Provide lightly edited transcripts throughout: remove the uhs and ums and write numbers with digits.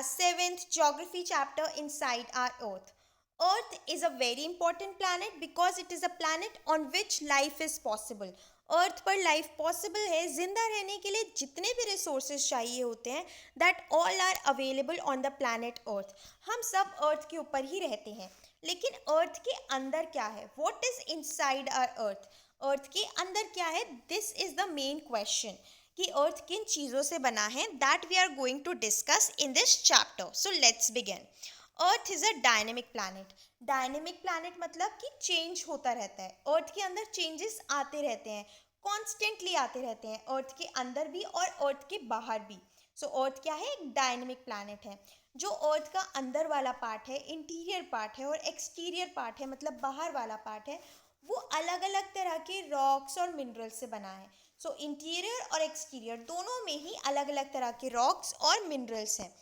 our seventh geography chapter inside our Earth. Earth is a very important planet because it is a planet on which life is possible. अर्थ पर life possible है. जिंदा रहने के लिए जितने भी resources चाहिए होते हैं that all are available on the planet earth. हम सब अर्थ के ऊपर ही रहते हैं. लेकिन अर्थ के अंदर क्या है? What is inside our earth? Earth के अंदर क्या है? This is the main question कि अर्थ किन चीज़ों से बना है. That we are going to discuss in this chapter. So let's begin. Earth is a dynamic planet. Dynamic planet मतलब कि चेंज होता रहता है. अर्थ के अंदर चेंजेस आते रहते हैं, कॉन्स्टेंटली आते रहते हैं, अर्थ के अंदर भी और अर्थ के बाहर भी. सो अर्थ क्या है? एक डायनेमिक प्लानट है. जो अर्थ का अंदर वाला पार्ट है, इंटीरियर पार्ट है, और एक्सटीरियर पार्ट है मतलब बाहर वाला पार्ट है, वो अलग अलग तरह के रॉक्स और मिनरल्स से बना है. सो इंटीरियर और एक्सटीरियर दोनों में ही अलग अलग तरह के रॉक्स और मिनरल्स हैं.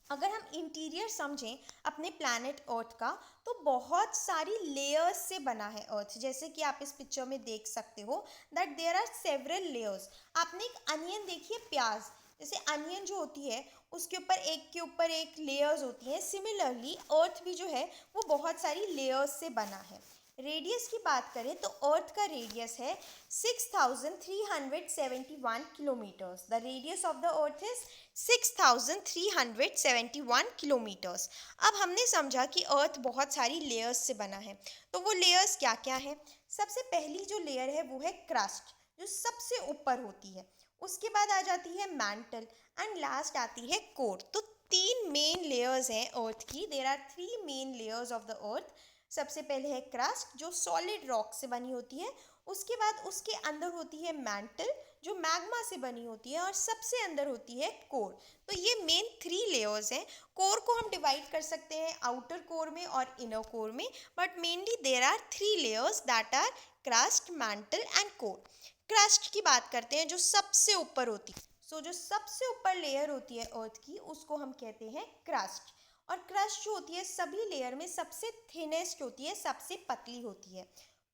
अगर हम इंटीरियर समझें अपने प्लैनेट अर्थ का, तो बहुत सारी लेयर्स से बना है अर्थ. जैसे कि आप इस पिक्चर में देख सकते हो that there are several layers. आपने एक अनियन देखी है, प्याज. जैसे अनियन जो होती है उसके ऊपर एक के ऊपर एक लेयर्स होती हैं. सिमिलरली अर्थ भी जो है वो बहुत सारी लेयर्स से बना है. रेडियस की बात करें तो अर्थ का रेडियस है 6371 kilometres. The radius of the earth is 6371 kilometres. अब हमने समझा कि अर्थ बहुत सारी लेयर्स से बना है. तो वो लेयर्स क्या क्या है? सबसे पहली जो लेयर है वो है क्रस्ट, जो सबसे ऊपर होती है. उसके बाद आ जाती है मैंटल एंड लास्ट आती है कोर. तो तीन मेन लेयर्स हैं अर्थ की. There are three main layers of the earth. सबसे पहले है क्रस्ट जो सॉलिड रॉक से बनी होती है. उसके बाद उसके अंदर होती है मैंटल जो मैग्मा से बनी होती है, और सबसे अंदर होती है कोर. तो ये मेन थ्री लेयर्स हैं. कोर को हम डिवाइड कर सकते हैं आउटर कोर में और इनर कोर में, but mainly there are three layers that are crust, mantle and core. Crust की बात करते हैं जो सबसे ऊपर होती है. जो सबसे ऊपर लेयर होती है अर्थ की उसको हम कहते हैं क्रस्ट. और क्रस्ट जो होती है सभी लेयर में सबसे थिनेस्ट होती है, सबसे पतली होती है.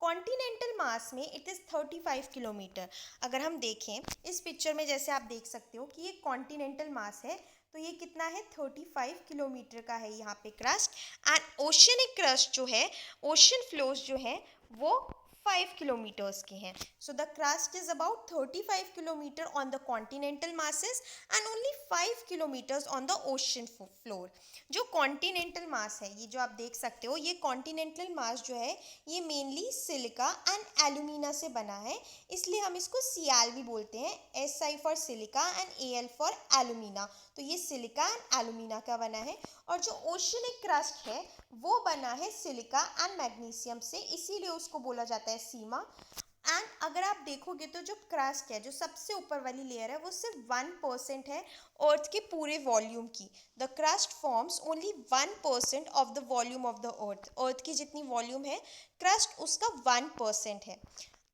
कॉन्टिनेंटल मास में इट इज़ 35 किलोमीटर. अगर हम देखें इस पिक्चर में, जैसे आप देख सकते हो कि ये कॉन्टिनेंटल मास है, तो ये कितना है? 35 किलोमीटर का है यहाँ पे क्रस्ट. एंड ओशनिक क्रस्ट जो है, ओशन फ्लोज जो है वो 5 किलोमीटर्स के हैं. So the crust is about 35 kilometre on the continental masses and only 5 kilometres on the ocean floor. जो कॉन्टिनेंटल मास है, ये जो आप देख सकते हो, ये कॉन्टिनेंटल मास जो है ये मेनली सिलिका एंड एल्यूमिना से बना है. इसलिए हम इसको सीएल भी बोलते हैं. SI for silica and AL for alumina. तो ये सिलिका एंड एल्यूमिना का बना है. और जो ओशनिक क्रस्ट है वो बना है सिलिका एंड मैग्नीशियम से, इसीलिए उसको बोला जाता है सीमा. एंड अगर आप देखोगे तो जो क्रस्ट है, जो सबसे ऊपर वाली लेयर है, वो सिर्फ 1% है अर्थ के पूरे वॉल्यूम की. The crust forms only 1% of the volume of the earth. Earth की जितनी वॉल्यूम है क्रस्ट उसका 1% है.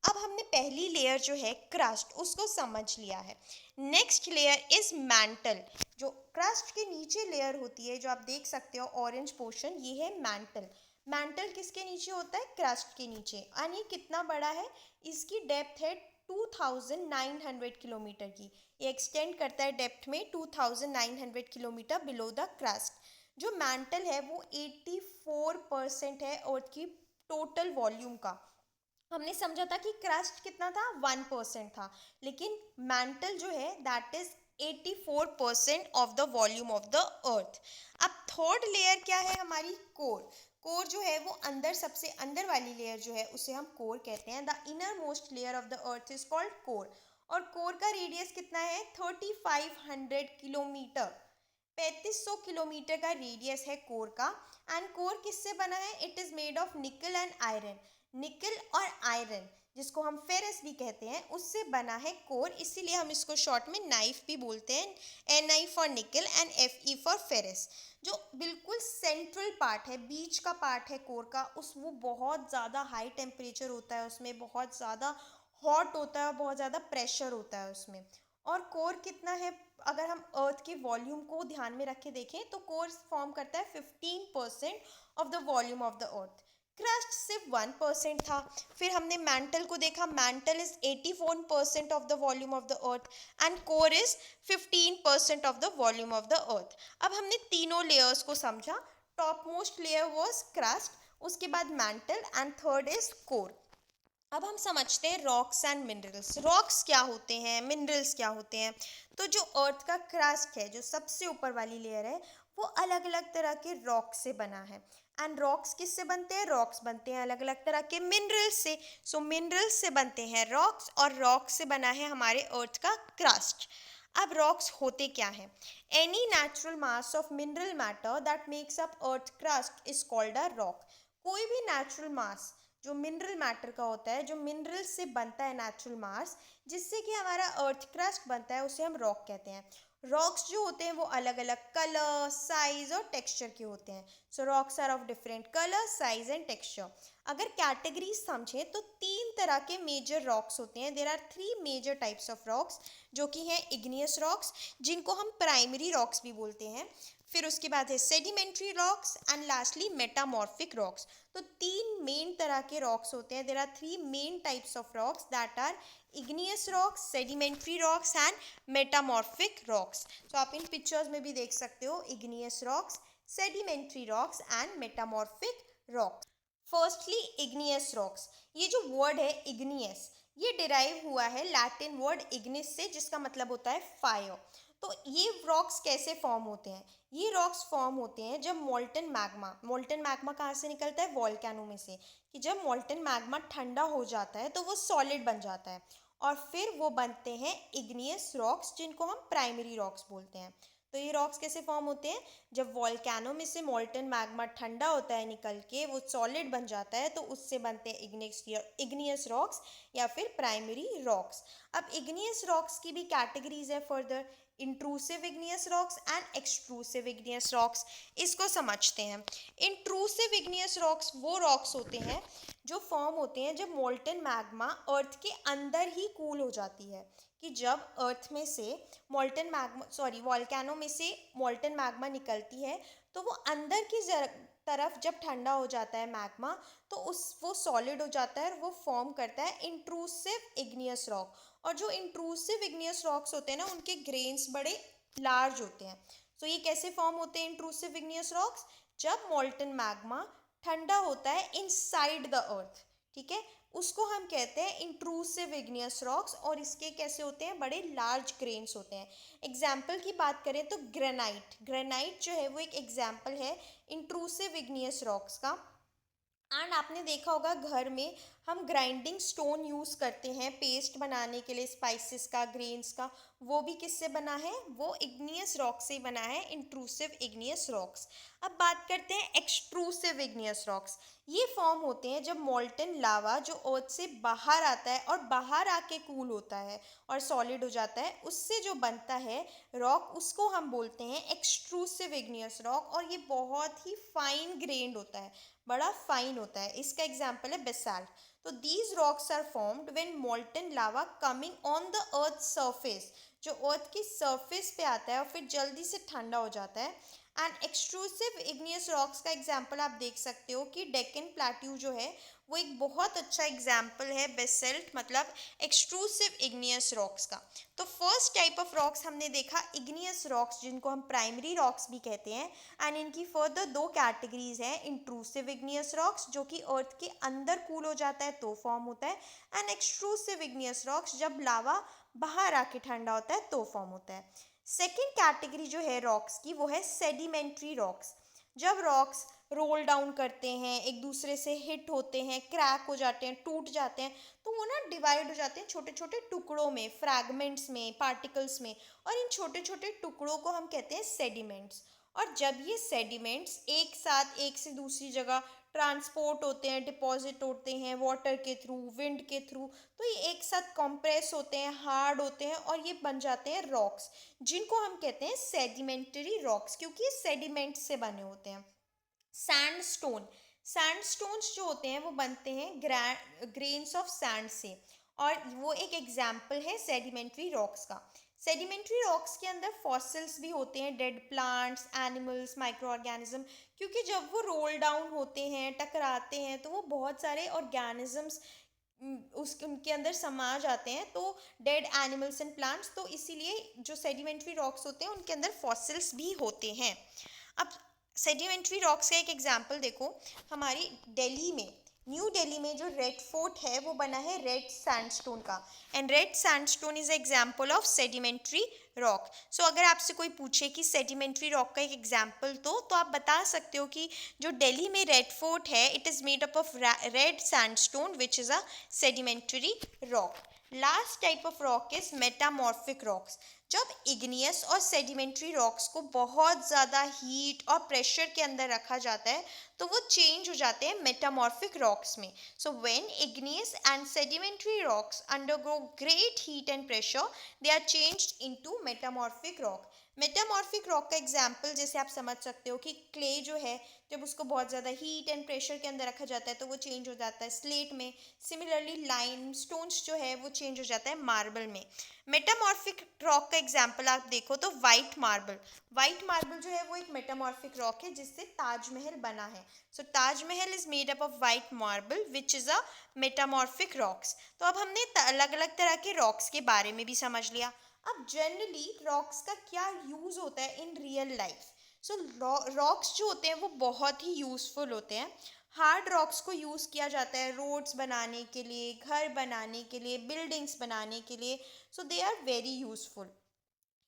अब हमने पहली लेयर जो है क्रस्ट उसको समझ लिया है. Next layer is mantle. जो क्रस्ट के नीचे लेयर होती है जो आप देख सकते हो ऑरेंज पोर्शन, ये है मैंटल. मैंटल किसके नीचे होता है? क्रस्ट के नीचे. और ये कितना बड़ा है? इसकी डेप्थ है 2900 किलोमीटर की. ये एक्सटेंड करता है डेप्थ में 2900 किलोमीटर बिलो द क्रस्ट. जो मैंटल है वो 84% है अर्थ की टोटल वॉल्यूम का. हमने समझा था कि क्रस्ट कितना था? 1% था. लेकिन मैंटल जो है that is 84% of the volume of the earth. अब थर्ड लेयर क्या है हमारी? कोर. कोर जो है वो अंदर, सबसे अंदर वाली लेयर जो है उसे हम कोर कहते हैं. The inner most layer of the earth is called core. और कोर का रेडियस कितना है? 3500 किलोमीटर. 3500 किलोमीटर का रेडियस है कोर का. एंड कोर किससे बना है? इट इज मेड ऑफ निकल एंड आयरन. निकल और आयरन जिसको हम फेरस भी कहते हैं उससे बना है कोर. इसीलिए हम इसको शॉर्ट में नाइफ भी बोलते हैं. Ni फॉर निकल एंड Fe फॉर फेरस. जो बिल्कुल सेंट्रल पार्ट है, बीच का पार्ट है कोर का, उस वो बहुत ज़्यादा हाई टेम्परेचर होता है उसमें, बहुत ज़्यादा हॉट होता है और बहुत ज़्यादा प्रेशर होता है उसमें. और कोर कितना है? अगर हम अर्थ के वॉल्यूम को ध्यान में रख के देखें तो कोर फॉर्म करता है 15% of the volume of the earth. Crust सिर्फ 1% था। फिर हमने मैंटल को देखा, mantle is 84% of the volume of the earth and core is 15% of the volume of the earth. अब हमने तीनों लेयर्स को समझा। Top most layer was crust, उसके बाद mantle and third is core. अब हम समझते हैं रॉक्स एंड मिनरल्स। रॉक्स क्या होते हैं, मिनरल्स क्या होते हैं। तो जो अर्थ का क्रस्ट है, जो सबसे ऊपर वाली लेयर है, वो अलग अलग तरह के रॉक से बना है। एंड रॉक्स किससे बनते हैं, रॉक्स बनते हैं अलग अलग तरह के मिनरल्स से। सो मिनरल्स से बनते हैं रॉक्स और रॉक्स से बना है हमारे अर्थ का क्रस्ट। अब रॉक्स होते क्या हैं। Any natural mass of mineral matter that makes up earth crust is called a rock. कोई भी नेचुरल मास जो मिनरल मैटर का होता है, जो मिनरल से बनता है नेचुरल मास, जिससे कि हमारा अर्थ क्रस्ट बनता है, उसे हम रॉक कहते हैं। रॉक्स जो होते हैं वो अलग अलग कलर, साइज और टेक्सचर के होते हैं। So rocks are of different colour, size and texture. अगर कैटेगरीज समझें तो तीन तरह के मेजर रॉक्स होते हैं। There are three major types of rocks, जो कि हैं इग्नियस रॉक्स, जिनको हम प्राइमरी रॉक्स भी बोलते हैं। फिर उसके बाद है sedimentary rocks and lastly metamorphic rocks. तो तीन मेन तरह के रॉक्स होते हैं। There are three main types of rocks that are igneous rocks, sedimentary rocks and metamorphic rocks. तो आप इन पिक्चर्स में भी देख सकते हो igneous rocks, sedimentary rocks and metamorphic rocks. Firstly igneous rocks. ये जो वर्ड है इग्नियस, ये डिराइव हुआ है लैटिन वर्ड इग्निस से, जिसका मतलब होता है फायर। तो ये रॉक्स कैसे फॉर्म होते हैं, ये रॉक्स फॉर्म होते हैं जब मोल्टन मैग्मा कहाँ से निकलता है, वॉल्केनो में से। कि जब मोल्टन मैग्मा ठंडा हो जाता है तो वो सॉलिड बन जाता है और फिर वो बनते हैं इग्नियस रॉक्स, जिनको हम प्राइमरी रॉक्स बोलते हैं। तो ये रॉक्स कैसे फॉर्म होते हैं, जब वॉल्केनो में से मोल्टन मैग्मा ठंडा होता है निकल के, वो सॉलिड बन जाता है, तो उससे बनते हैं इग्नियस रॉक्स या फिर प्राइमरी रॉक्स। अब इग्नियस रॉक्स की भी कैटेगरीज है further, intrusive igneous rocks and extrusive igneous rocks. इसको समझते हैं। इंट्रूसिव इग्नियस रॉक्स वो रॉक्स होते हैं जो फॉर्म होते हैं जब मोल्टन मैग्मा अर्थ के अंदर ही कूल हो जाती है। कि जब अर्थ में से वॉल्केनो में से मोल्टन मैग्मा निकलती है, तो वो अंदर की तरफ जब ठंडा हो जाता है मैग्मा, तो वो सॉलिड हो जाता है और वो फॉर्म करता है इंट्रूसिव इग्नियस रॉक। और जो इंट्रूसिव इग्नियस रॉक्स होते हैं ना, उनके ग्रेन्स बड़े लार्ज होते हैं। तो ये कैसे फॉर्म होते हैं इंट्रूसिव इग्नियस रॉक्स, जब मोल्टन मैग्मा ठंडा होता है इनसाइड द अर्थ, ठीक है, उसको हम कहते हैं इंट्रूसिव इग्नियस रॉक्स। और इसके कैसे होते हैं, बड़े लार्ज ग्रेन्स होते हैं। एग्जाम्पल की बात करें तो ग्रेनाइट जो है वो एक एग्जाम्पल है इंट्रूसिव इग्नियस रॉक्स का। एंड आपने देखा होगा घर में हम ग्राइंडिंग स्टोन यूज़ करते हैं पेस्ट बनाने के लिए, स्पाइसेस का, ग्रेन्स का, वो भी किससे बना है, वो इग्नियस रॉक से बना है, इंट्रूसिव इग्नियस रॉक्स। अब बात करते हैं एक्सट्रूसिव इग्नियस रॉक्स। ये फॉर्म होते हैं जब मोल्टन लावा जो अर्थ से बाहर आता है और बाहर आके कूल होता है और सॉलिड हो जाता है, उससे जो बनता है रॉक, उसको हम बोलते हैं एक्सट्रूसिव इग्नियस रॉक। और ये बहुत ही फाइन ग्रेन्ड होता है, बड़ा फाइन होता है। इसका एग्जाम्पल है बेसाल्ट। तो these rocks are formed when molten lava coming on the earth surface, जो अर्थ की सरफेस पे आता है और फिर जल्दी से ठंडा हो जाता है। एंड एक्सट्रूसिव इग्नियस रॉक्स का एग्जाम्पल आप देख सकते हो कि डेक्कन प्लेट्यू जो है वो एक बहुत अच्छा एग्जाम्पल है बेसाल्ट मतलब एक्सट्रूसिव इग्नियस रॉक्स का। तो फर्स्ट टाइप ऑफ रॉक्स हमने देखा इग्नियस रॉक्स, जिनको हम प्राइमरी रॉक्स भी कहते हैं। एंड इनकी फर्दर दो कैटेगरीज हैं, इंट्रूसिव इग्नियस रॉक्स जो कि अर्थ के अंदर कूल हो जाता है तो फॉर्म होता है, एंड एक्सट्रूसिव इग्नियस रॉक्स जब लावा बाहर आके ठंडा होता है तो फॉर्म होता है। सेकेंड कैटेगरी जो है रॉक्स की, वो है सेडिमेंट्री रॉक्स। जब रॉक्स रोल डाउन करते हैं, एक दूसरे से हिट होते हैं, क्रैक हो जाते हैं, टूट जाते हैं, तो वो ना डिवाइड हो जाते हैं छोटे छोटे टुकड़ों में, फ्रैगमेंट्स में, पार्टिकल्स में। और इन छोटे छोटे टुकड़ों को हम कहते हैं सेडिमेंट्स। और जब ये सेडिमेंट्स एक साथ एक से दूसरी जगह ट्रांसपोर्ट होते हैं, डिपॉजिट होते हैं वाटर के थ्रू, विंड के थ्रू, तो ये एक साथ कंप्रेस होते हैं, हार्ड होते हैं और ये बन जाते हैं रॉक्स, जिनको हम कहते हैं सेडिमेंटरी रॉक्स, क्योंकि ये सेडिमेंट से बने होते हैं। सैंडस्टोन्स जो होते हैं वो बनते हैं ग्रेन्स ऑफ सैंड से, और वो एक एग्जाम्पल है सेडिमेंट्री रॉक्स का। सेडिमेंट्री रॉक्स के अंदर फॉसिल्स भी होते हैं, dead plants, animals, micro organism, क्योंकि जब वो रोल डाउन होते हैं, टकराते हैं, तो वो बहुत सारे ऑर्गेनिजम्स उस उनके अंदर समा जाते हैं, तो डेड एनिमल्स एंड प्लांट्स, तो इसीलिए जो सेडिमेंट्री रॉक्स होते हैं उनके अंदर फॉसिल्स भी होते हैं। अब सेडिमेंट्री रॉक्स का एक एग्जांपल देखो, हमारी दिल्ली में, न्यू दिल्ली में जो रेड फोर्ट है वो बना है रेड सैंडस्टोन का, and red sandstone is example of sedimentary rock. So अगर आपसे कोई पूछे कि सेडिमेंट्री रॉक का एक एग्जांपल दो, तो आप बता सकते हो कि जो दिल्ली में रेड फोर्ट है, it is made up of red sandstone which is a sedimentary rock. Last type of rock is metamorphic rocks. जब इग्नियस और सेडिमेंट्री रॉक्स को बहुत ज़्यादा हीट और प्रेशर के अंदर रखा जाता है, तो वो चेंज हो जाते हैं मेटामॉर्फिक रॉक्स में। So when igneous and sedimentary rocks undergo great heat and pressure, they are changed into metamorphic rock. Metamorphic rock का एग्जाम्पल जैसे आप समझ सकते हो कि क्ले जो है, जब उसको बहुत ज़्यादा हीट एंड प्रेशर के अंदर रखा जाता है तो वो चेंज हो जाता है स्लेट में। सिमिलरली लाइम स्टोन्स जो है वो चेंज हो जाता है मार्बल में। मेटामॉर्फिक रॉक का एग्जाम्पल आप देखो तो वाइट मार्बल, वाइट मार्बल जो है वो एक मेटामॉर्फिक रॉक है जिससे ताजमहल बना है। So Taj Mahal is made up of white marble which is a metamorphic rocks. तो अब हमने अलग अलग तरह के रॉक्स के बारे में भी समझ लिया। अब जनरली रॉक्स का क्या यूज़ होता है in real life. So rocks जो होते हैं वो बहुत ही यूज़फुल होते हैं। हार्ड रॉक्स को यूज़ किया जाता है रोड्स बनाने के लिए, घर बनाने के लिए, बिल्डिंग्स बनाने के लिए। So they are very useful.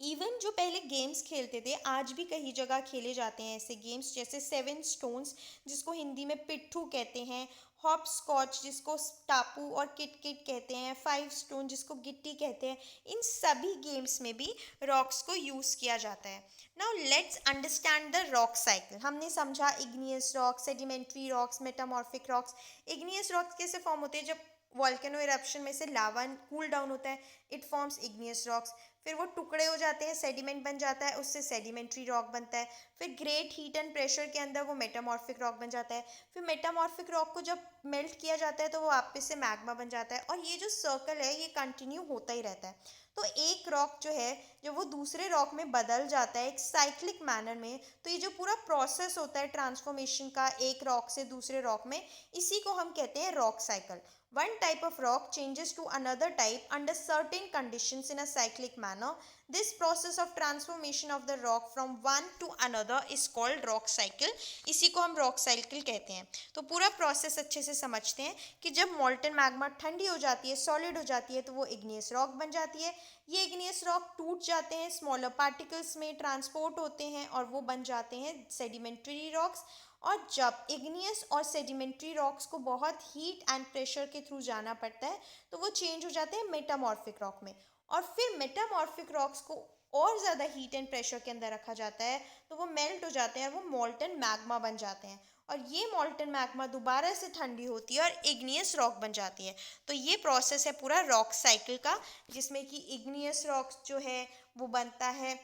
Even जो पहले गेम्स खेलते थे आज भी कई जगह खेले जाते हैं ऐसे गेम्स, जैसे सेवन स्टोन्स जिसको हिंदी में पिट्ठू कहते हैं, हॉप स्कॉच जिसको टापू और किट किट कहते हैं, फाइव स्टोन जिसको गिट्टी कहते हैं, इन सभी गेम्स में भी रॉक्स को यूज़ किया जाता है। Now let's understand the rock cycle. हमने समझा igneous rocks, sedimentary rocks, metamorphic rocks. Igneous rocks कैसे फॉर्म होते हैं, जब वॉल्केनो इरप्शन में से लावा कूल डाउन होता है, इट फॉर्म्स इग्नियस रॉक्स। फिर वो टुकड़े हो जाते हैं, सेडिमेंट बन जाता है, उससे सेडिमेंट्री रॉक बनता है। फिर ग्रेट हीट एंड प्रेशर के अंदर वो मेटामॉर्फिक रॉक बन जाता है। फिर मेटामॉर्फिक रॉक को जब मेल्ट किया जाता है तो वो वापस से मैग्मा बन जाता है, और ये जो सर्कल है ये कंटिन्यू होता ही रहता है। तो एक रॉक जो है जब वो दूसरे रॉक में बदल जाता है एक साइक्लिक मैनर में, तो ये जो पूरा प्रोसेस होता है ट्रांसफॉर्मेशन का एक रॉक से दूसरे रॉक में, इसी को हम कहते हैं rock cycle. One type of rock changes to another type under certain conditions in a cyclic manner. This process of transformation of the rock from one to another is called rock cycle. इसी को हम rock cycle कहते हैं। तो पूरा process अच्छे से समझते हैं कि जब molten magma ठंडी हो जाती है, सॉलिड हो जाती है, तो वो igneous rock बन जाती है। ये igneous rock टूट जाते हैं, स्मॉलर पार्टिकल्स में ट्रांसपोर्ट होते हैं और वो बन जाते हैं सेडिमेंट्री रॉक्स। और जब इग्नियस और सेडिमेंट्री रॉक्स को बहुत हीट एंड प्रेशर के थ्रू जाना पड़ता है तो वो चेंज हो जाते हैं मेटामॉर्फिक रॉक में। और फिर मेटामॉर्फिक रॉक्स को और ज़्यादा हीट एंड प्रेशर के अंदर रखा जाता है तो वो मेल्ट हो जाते हैं और वो मॉल्टन मैग्मा बन जाते हैं। और ये मॉल्टन मैग्मा दोबारा से ठंडी होती है और इग्नियस रॉक बन जाती है। तो ये प्रोसेस है पूरा रॉक साइकिल का, जिसमें कि इग्नियस रॉक्स जो है वो बनता है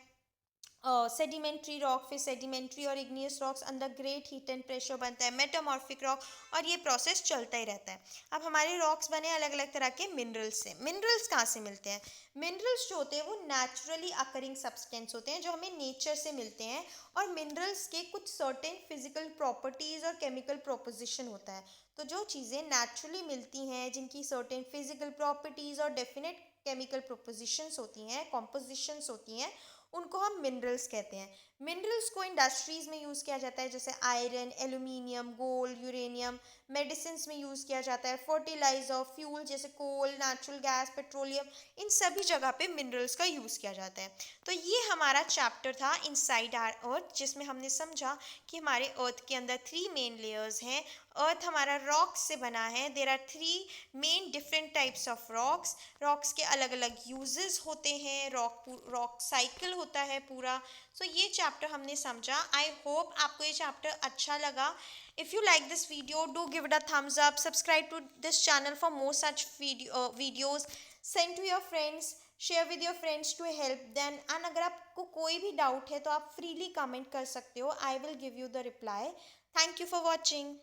सेडिमेंट्री रॉक, फिर सेडिमेंट्री और इग्नियस रॉक्स अंदर ग्रेट हीट एंड प्रेशर बनता है मेटामॉर्फिक रॉक, और ये प्रोसेस चलता ही रहता है। अब हमारे रॉक्स बने अलग अलग तरह के मिनरल्स से। मिनरल्स कहाँ से मिलते हैं? मिनरल्स जो होते हैं वो नेचुरली अकरिंग सब्सटेंस होते हैं जो हमें नेचर से मिलते हैं, और मिनरल्स के कुछ सर्टेन फिजिकल प्रॉपर्टीज़ और केमिकल प्रोपोजिशन होता है। तो जो चीज़ें नेचुरली मिलती हैं, जिनकी सर्टेन फिजिकल प्रॉपर्टीज़ और डेफिनेट केमिकल प्रोपोजिशंस होती हैं, कॉम्पोजिशंस होती हैं, उनको हम मिनरल्स कहते हैं। मिनरल्स को इंडस्ट्रीज़ में यूज़ किया जाता है, जैसे iron, aluminium, gold, uranium. Medicine में यूज़ किया जाता है, फर्टिलाइज़र, फ्यूल जैसे कोल, नेचुरल गैस, पेट्रोलियम, इन सभी जगह पे मिनरल्स का यूज़ किया जाता है। तो ये हमारा चैप्टर था इनसाइड आवर अर्थ, जिसमें हमने समझा कि हमारे अर्थ के अंदर 3 मेन लेयर्स हैं। अर्थ हमारा रॉक से बना है। There are 3 main different types of rocks. Rocks के अलग अलग यूजेस होते हैं, रॉक साइकिल होता है पूरा। सो ये चैप्टर हमने समझा। आई होप आपको ये चैप्टर अच्छा लगा। If you like this video, do give it a thumbs up, subscribe to this channel for more such videos, send to your friends, share with your friends to help them. And अगर आपको कोई भी doubt है तो आप freely comment कर सकते हो, I will give you the reply. Thank you for watching.